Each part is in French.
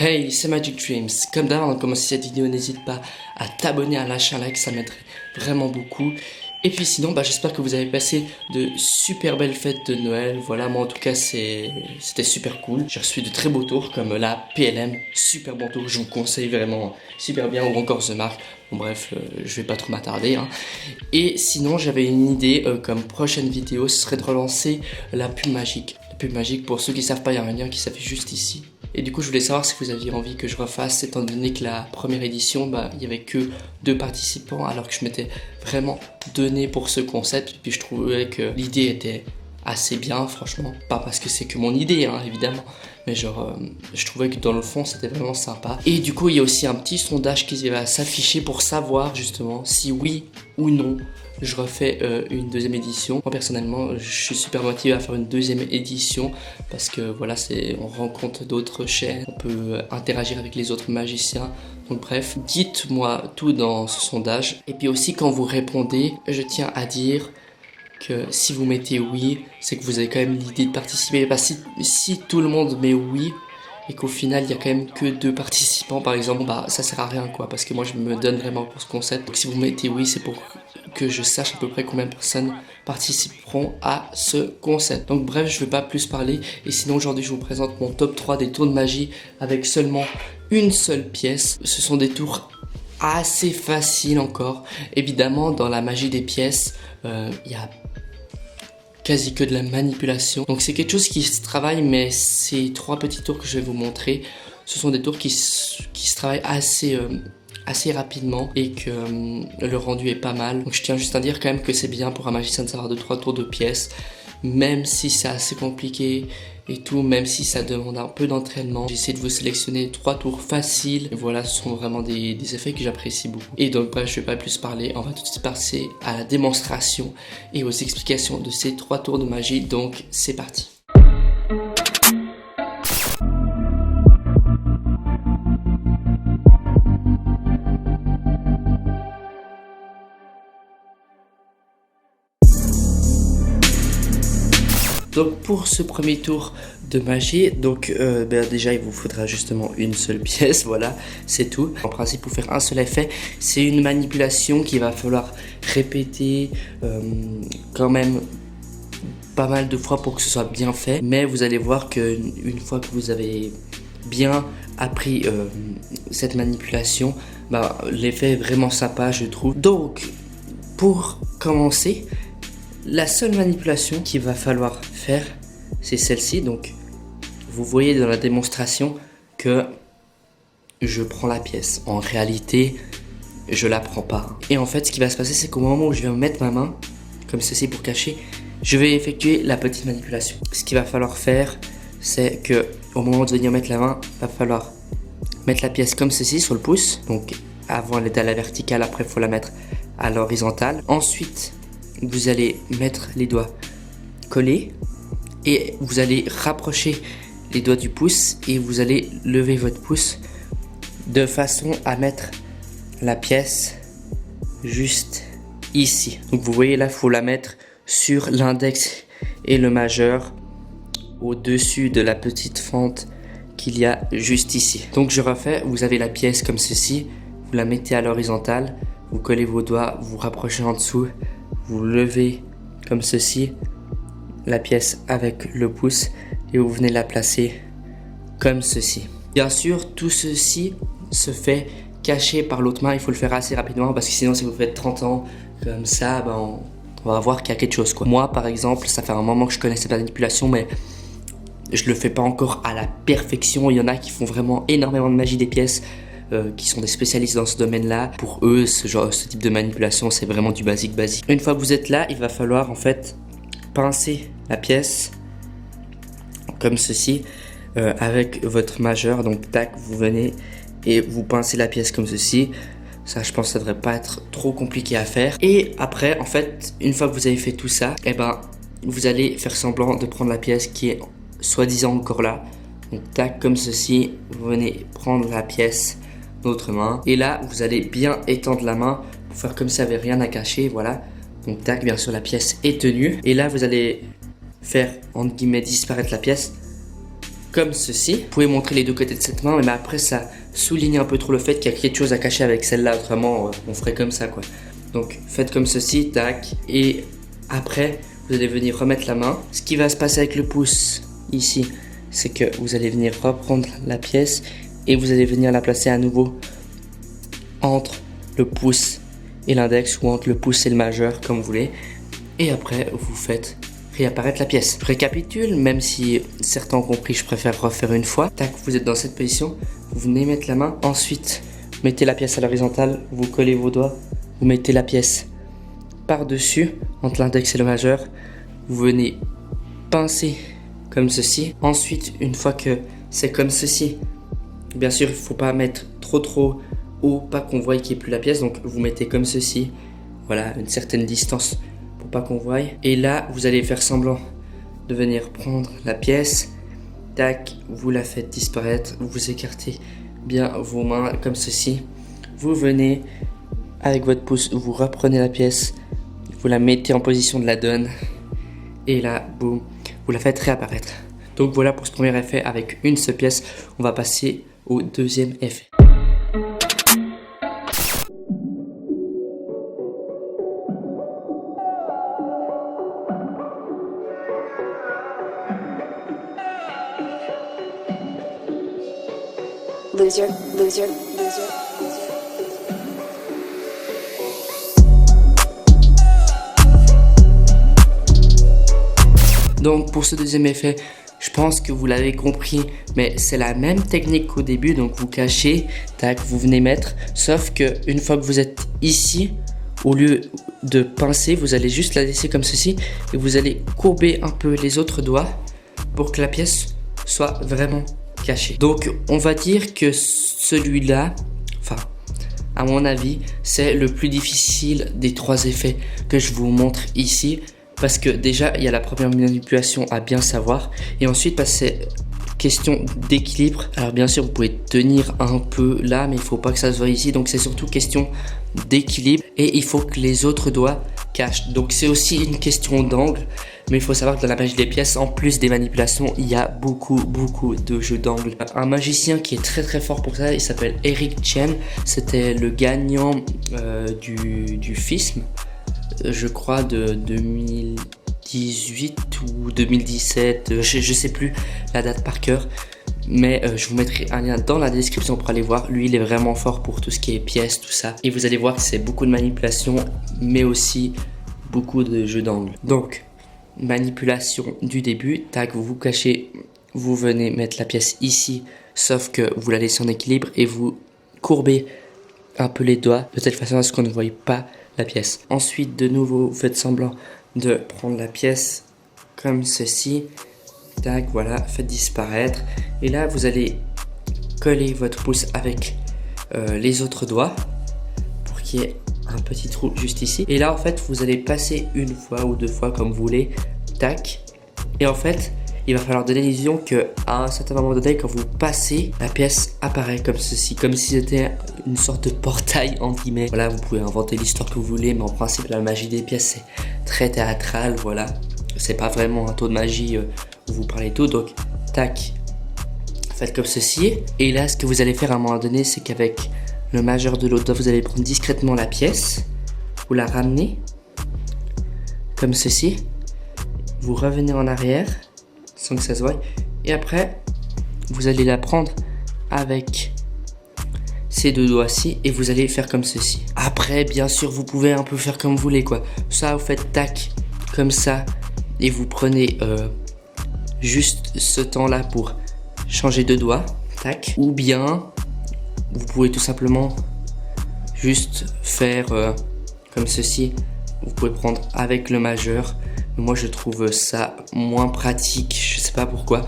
Hey, c'est Magic Dreams. Comme d'hab, avant de commencer cette vidéo, n'hésite pas à t'abonner, à lâcher un like, ça m'aiderait vraiment beaucoup. Et puis sinon, j'espère que vous avez passé de super belles fêtes de Noël. Voilà, moi en tout cas, c'était super cool. J'ai reçu de très beaux tours comme la PLM, super bon tour, je vous conseille vraiment, super bien, ou encore The Mark. Bon bref, je vais pas trop m'attarder. Et sinon, j'avais une idée comme prochaine vidéo, ce serait de relancer la pub magique. La pub magique, pour ceux qui savent pas, il y a un lien qui s'affiche juste ici. Et du coup, je voulais savoir si vous aviez envie que je refasse, étant donné que la première édition, il y avait que 2 participants, alors que je m'étais vraiment donné pour ce concept. Et puis je trouvais que l'idée était assez bien, franchement. Pas parce que c'est que mon idée, évidemment, mais je trouvais que dans le fond, c'était vraiment sympa. Et du coup, il y a aussi un petit sondage qui va s'afficher pour savoir justement si oui ou non je refais une deuxième édition. Moi personnellement, je suis super motivé à faire une deuxième édition parce que voilà, on rencontre d'autres chaînes, on peut interagir avec les autres magiciens. Donc bref, dites-moi tout dans ce sondage. Et puis aussi quand vous répondez, je tiens à dire que si vous mettez oui, c'est que vous avez quand même l'idée de participer. Si tout le monde met oui, et qu'au final il y a quand même que 2 participants par exemple, ça sert à rien quoi, parce que moi je me donne vraiment pour ce concept. Donc si vous mettez oui, c'est pour que je sache à peu près combien de personnes participeront à ce concept. Donc bref, je ne vais pas plus parler, et sinon aujourd'hui je vous présente mon top 3 des tours de magie avec seulement une seule pièce. Ce sont des tours assez faciles encore. Évidemment, dans la magie des pièces, il y a quasi que de la manipulation. Donc c'est quelque chose qui se travaille, mais ces 3 petits tours que je vais vous montrer, ce sont des tours qui se travaillent assez rapidement et que le rendu est pas mal. Donc je tiens juste à dire quand même que c'est bien pour un magicien de savoir 2-3 tours de pièces, même si c'est assez compliqué et tout, même si ça demande un peu d'entraînement. J'essaie de vous sélectionner 3 tours faciles. Et voilà, ce sont vraiment des effets que j'apprécie beaucoup. Et donc bref, je vais pas plus parler, on va tout de suite passer à la démonstration et aux explications de ces 3 tours de magie. Donc c'est parti. Donc pour ce premier tour de magie, déjà il vous faudra justement une seule pièce, voilà, c'est tout. En principe, pour faire un seul effet, c'est une manipulation qu'il va falloir répéter quand même pas mal de fois pour que ce soit bien fait. Mais vous allez voir qu'une fois que vous avez bien appris cette manipulation, l'effet est vraiment sympa, je trouve. Donc pour commencer, la seule manipulation qu'il va falloir faire, c'est celle-ci. Donc, vous voyez dans la démonstration que je prends la pièce. En réalité, je la prends pas. Et en fait, ce qui va se passer, c'est qu'au moment où je vais mettre ma main, comme ceci pour cacher, je vais effectuer la petite manipulation. Ce qu'il va falloir faire, c'est que au moment de venir mettre la main, il va falloir mettre la pièce comme ceci sur le pouce. Donc, avant elle est à la verticale, après il faut la mettre à l'horizontale. Ensuite, vous allez mettre les doigts collés et vous allez rapprocher les doigts du pouce et vous allez lever votre pouce de façon à mettre la pièce juste ici. Donc vous voyez là, il faut la mettre sur l'index et le majeur au-dessus de la petite fente qu'il y a juste ici. Donc je refais, vous avez la pièce comme ceci, vous la mettez à l'horizontale, vous collez vos doigts, vous rapprochez en dessous, vous levez comme ceci la pièce avec le pouce et vous venez la placer comme ceci. Bien sûr, tout ceci se fait caché par l'autre main. Il faut le faire assez rapidement parce que sinon, si vous faites 30 ans comme ça, on va voir qu'il y a quelque chose, quoi. Moi, par exemple, ça fait un moment que je connais cette manipulation, mais je le fais pas encore à la perfection. Il y en a qui font vraiment énormément de magie des pièces, qui sont des spécialistes dans ce domaine-là. Pour eux, ce type de manipulation, c'est vraiment du basique. Une fois que vous êtes là, il va falloir en fait pincer la pièce comme ceci avec votre majeur. Donc tac, vous venez et vous pincez la pièce comme ceci. Ça, je pense que ça devrait pas être trop compliqué à faire. Et après, en fait, une fois que vous avez fait tout ça, vous allez faire semblant de prendre la pièce qui est soi-disant encore là. Donc tac, comme ceci, vous venez prendre la pièce d'autre main. Et là, vous allez bien étendre la main pour faire comme s'il n'y avait rien à cacher, voilà. Donc tac, bien sûr, la pièce est tenue. Et là, vous allez faire, entre guillemets, disparaître la pièce comme ceci. Vous pouvez montrer les deux côtés de cette main, mais après ça souligne un peu trop le fait qu'il y a quelque chose à cacher avec celle-là, autrement on ferait comme ça quoi. Donc faites comme ceci, tac, et après vous allez venir remettre la main. Ce qui va se passer avec le pouce ici, c'est que vous allez venir reprendre la pièce et vous allez venir la placer à nouveau entre le pouce et l'index, ou entre le pouce et le majeur, comme vous voulez. Et après, vous faites réapparaître la pièce. Je récapitule, même si certains ont compris, je préfère refaire une fois. Tac, vous êtes dans cette position, vous venez mettre la main. Ensuite, mettez la pièce à l'horizontale, vous collez vos doigts, vous mettez la pièce par-dessus, entre l'index et le majeur. Vous venez pincer comme ceci. Ensuite, une fois que c'est comme ceci, bien sûr, il ne faut pas mettre trop haut, pas qu'on voie qu'il n'y ait plus la pièce. Donc, vous mettez comme ceci, voilà, une certaine distance pour pas qu'on voie. Et là, vous allez faire semblant de venir prendre la pièce. Tac, vous la faites disparaître. Vous écartez bien vos mains comme ceci. Vous venez avec votre pouce, vous reprenez la pièce, vous la mettez en position de la donne. Et là, boum, vous la faites réapparaître. Donc voilà pour ce premier effet avec une seule pièce. On va passer au deuxième effet. Loser. Donc pour ce deuxième effet, je pense que vous l'avez compris, mais c'est la même technique qu'au début. Donc vous cachez, tac, vous venez mettre, sauf que une fois que vous êtes ici, au lieu de pincer, vous allez juste la laisser comme ceci et vous allez courber un peu les autres doigts pour que la pièce soit vraiment cachée. Donc on va dire que celui-là, enfin à mon avis, c'est le plus difficile des trois effets que je vous montre ici. Parce que déjà, il y a la première manipulation à bien savoir. Et ensuite, bah, c'est question d'équilibre. Alors bien sûr, vous pouvez tenir un peu là, mais il ne faut pas que ça se voie ici. Donc c'est surtout question d'équilibre. Et il faut que les autres doigts cachent. Donc c'est aussi une question d'angle. Mais il faut savoir que dans la magie des pièces, en plus des manipulations, il y a beaucoup de jeux d'angle. Un magicien qui est très fort pour ça, il s'appelle Eric Chen. C'était le gagnant du FISM. Je crois de 2018 ou 2017, je sais plus la date par cœur, mais je vous mettrai un lien dans la description pour aller voir. Lui il est vraiment fort pour tout ce qui est pièces, tout ça, et vous allez voir que c'est beaucoup de manipulation mais aussi beaucoup de jeux d'angle. Donc manipulation du début, tac, vous vous cachez, vous venez mettre la pièce ici, sauf que vous la laissez en équilibre et vous courbez un peu les doigts de telle façon à ce qu'on ne voie pas la pièce. Ensuite, de nouveau, vous faites semblant de prendre la pièce comme ceci. Tac, voilà, faites disparaître. Et là, vous allez coller votre pouce avec les autres doigts pour qu'il y ait un petit trou juste ici. Et là, en fait, vous allez passer une fois ou deux fois comme vous voulez. Tac. Et en fait, il va falloir donner l'illusion qu'à un certain moment donné, quand vous passez, la pièce apparaît comme ceci, comme si c'était une sorte de portail entre guillemets. Voilà, vous pouvez inventer l'histoire que vous voulez, mais en principe, la magie des pièces, c'est très théâtral, voilà. C'est pas vraiment un tour de magie où vous parlez tout, donc tac, faites comme ceci. Et là, ce que vous allez faire à un moment donné, c'est qu'avec le majeur de l'autre doigt, vous allez prendre discrètement la pièce, vous la ramenez, comme ceci, vous revenez en arrière, sans que ça se voie. Et après, vous allez la prendre avec ces deux doigts-ci et vous allez faire comme ceci. Après, bien sûr, vous pouvez un peu faire comme vous voulez, quoi. Ça, vous faites tac, comme ça, et vous prenez juste ce temps-là pour changer de doigt, tac. Ou bien, vous pouvez tout simplement juste faire comme ceci. Vous pouvez prendre avec le majeur. Moi, je trouve ça moins pratique. Je sais pas pourquoi.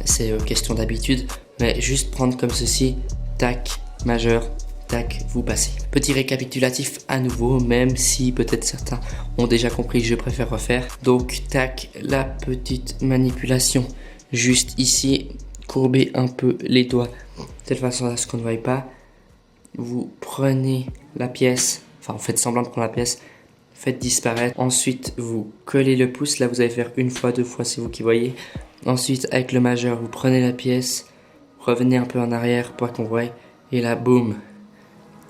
C'est question d'habitude. Mais juste prendre comme ceci. Tac, majeur. Tac, vous passez. Petit récapitulatif à nouveau. Même si peut-être certains ont déjà compris, je préfère refaire. Donc, tac, la petite manipulation. Juste ici. Courbez un peu les doigts. De telle façon à ce qu'on ne voie pas. Vous prenez la pièce. Enfin, vous faites semblant de prendre la pièce. Faites disparaître. Ensuite, vous collez le pouce. Là, vous allez faire une fois, deux fois, c'est vous qui voyez. Ensuite, avec le majeur, vous prenez la pièce, revenez un peu en arrière pour qu'on voie, et là, boum.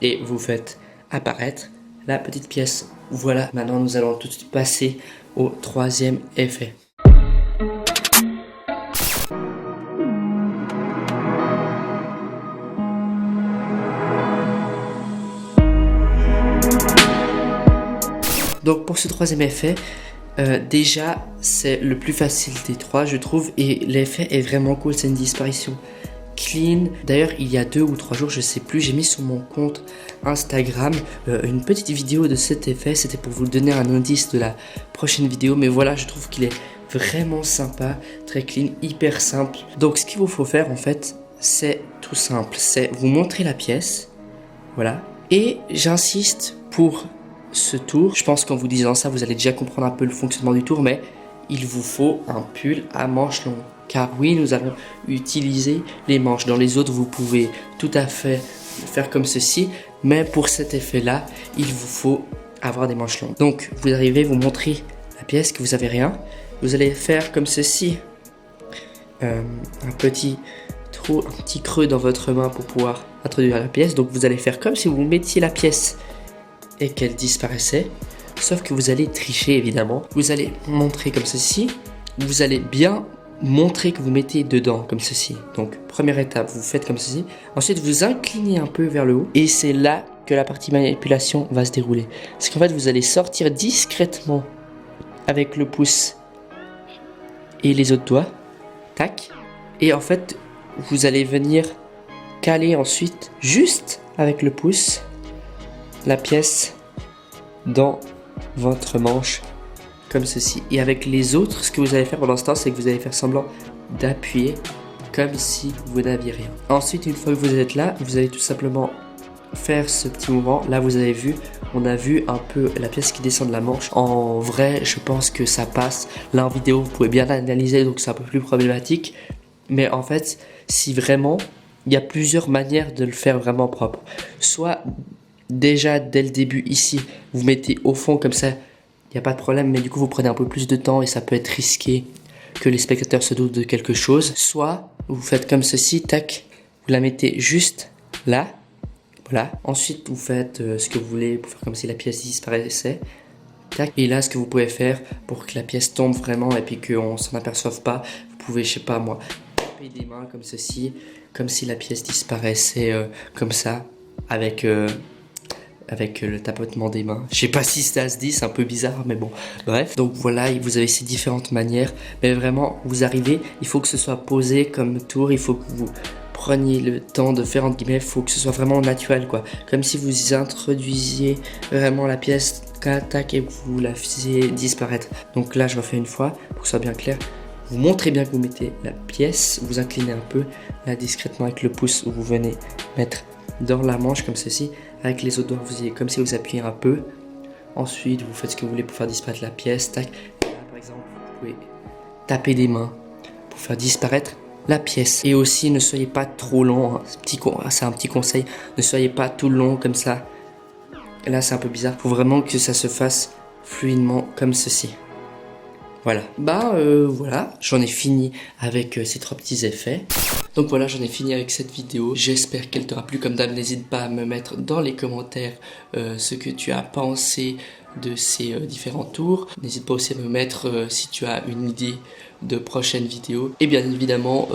Et vous faites apparaître la petite pièce. Voilà, maintenant nous allons tout de suite passer au troisième effet. Donc pour ce troisième effet, déjà c'est le plus facile des trois je trouve, et l'effet est vraiment cool, c'est une disparition clean. D'ailleurs il y a 2 ou 3 jours, je sais plus, j'ai mis sur mon compte Instagram une petite vidéo de cet effet, c'était pour vous donner un indice de la prochaine vidéo, mais voilà, je trouve qu'il est vraiment sympa, très clean, hyper simple. Donc ce qu'il vous faut faire en fait, c'est tout simple, c'est vous montrer la pièce, voilà, et j'insiste pour ce tour, je pense qu'en vous disant ça, vous allez déjà comprendre un peu le fonctionnement du tour, mais il vous faut un pull à manches longues. Car oui, nous allons utiliser les manches. Dans les autres, vous pouvez tout à fait faire comme ceci, mais pour cet effet-là, il vous faut avoir des manches longues. Donc, vous arrivez, vous montrez la pièce, que vous n'avez rien. Vous allez faire comme ceci, un petit trou, un petit creux dans votre main pour pouvoir introduire la pièce. Donc, vous allez faire comme si vous mettiez la pièce et qu'elle disparaissait, sauf que vous allez tricher évidemment. Vous allez montrer comme ceci, vous allez bien montrer que vous mettez dedans comme ceci. Donc première étape, vous faites comme ceci, ensuite vous inclinez un peu vers le haut et c'est là que la partie manipulation va se dérouler. Parce qu'en fait vous allez sortir discrètement avec le pouce et les autres doigts, tac, et en fait vous allez venir caler ensuite juste avec le pouce la pièce dans votre manche comme ceci, et avec les autres, ce que vous allez faire pendant ce temps, c'est que vous allez faire semblant d'appuyer comme si vous n'aviez rien. Ensuite, une fois que vous êtes là, vous allez tout simplement faire ce petit mouvement. Là, vous avez vu, on a vu un peu la pièce qui descend de la manche. En vrai, je pense que ça passe. Là, en vidéo, vous pouvez bien l'analyser, donc c'est un peu plus problématique. Mais en fait, si vraiment, il y a plusieurs manières de le faire vraiment propre. Soit déjà dès le début ici, vous mettez au fond comme ça, il n'y a pas de problème, mais du coup vous prenez un peu plus de temps et ça peut être risqué que les spectateurs se doutent de quelque chose. Soit vous faites comme ceci, tac, vous la mettez juste là, voilà. Ensuite vous faites ce que vous voulez pour faire comme si la pièce disparaissait, tac. Et là ce que vous pouvez faire pour que la pièce tombe vraiment et puis qu'on s'en aperçoive pas, vous pouvez, je sais pas moi, taper des mains comme ceci, comme si la pièce disparaissait comme ça, avec le tapotement des mains. Je sais pas si ça se dit, c'est un peu bizarre, mais bon, bref. Donc voilà, vous avez ces différentes manières, mais vraiment, vous arrivez, il faut que ce soit posé comme tour, il faut que vous preniez le temps de faire, entre guillemets, il faut que ce soit vraiment naturel, quoi. Comme si vous introduisiez vraiment la pièce, tac, et que vous la faisiez disparaître. Donc là, je refais une fois, pour que ce soit bien clair. Vous montrez bien que vous mettez la pièce, vous inclinez un peu, là, discrètement avec le pouce, vous venez mettre dans la manche comme ceci, avec les autres doigts vous comme si vous appuyez un peu, ensuite vous faites ce que vous voulez pour faire disparaître la pièce, tac. Et là, par exemple vous pouvez taper des mains pour faire disparaître la pièce. Et aussi ne soyez pas trop long, hein. C'est un petit conseil, ne soyez pas tout long comme ça, et là c'est un peu bizarre, il faut vraiment que ça se fasse fluidement comme ceci. Voilà, voilà, j'en ai fini avec ces 3 petits effets. Donc voilà, j'en ai fini avec cette vidéo. J'espère qu'elle t'aura plu. Comme d'hab, n'hésite pas à me mettre dans les commentaires ce que tu as pensé de ces différents tours. N'hésite pas aussi à me mettre si tu as une idée de prochaines vidéos. Et bien évidemment,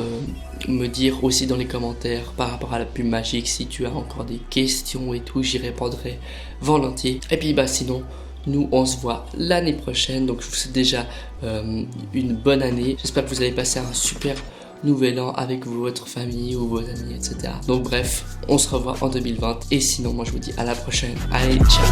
me dire aussi dans les commentaires par rapport à la pub magique si tu as encore des questions et tout, j'y répondrai volontiers. Et puis sinon, nous on se voit l'année prochaine, donc je vous souhaite déjà une bonne année. J'espère que vous allez passer un super nouvel an avec votre famille ou vos amis, etc. Donc bref, on se revoit en 2020. Et sinon, moi je vous dis à la prochaine. Allez, ciao.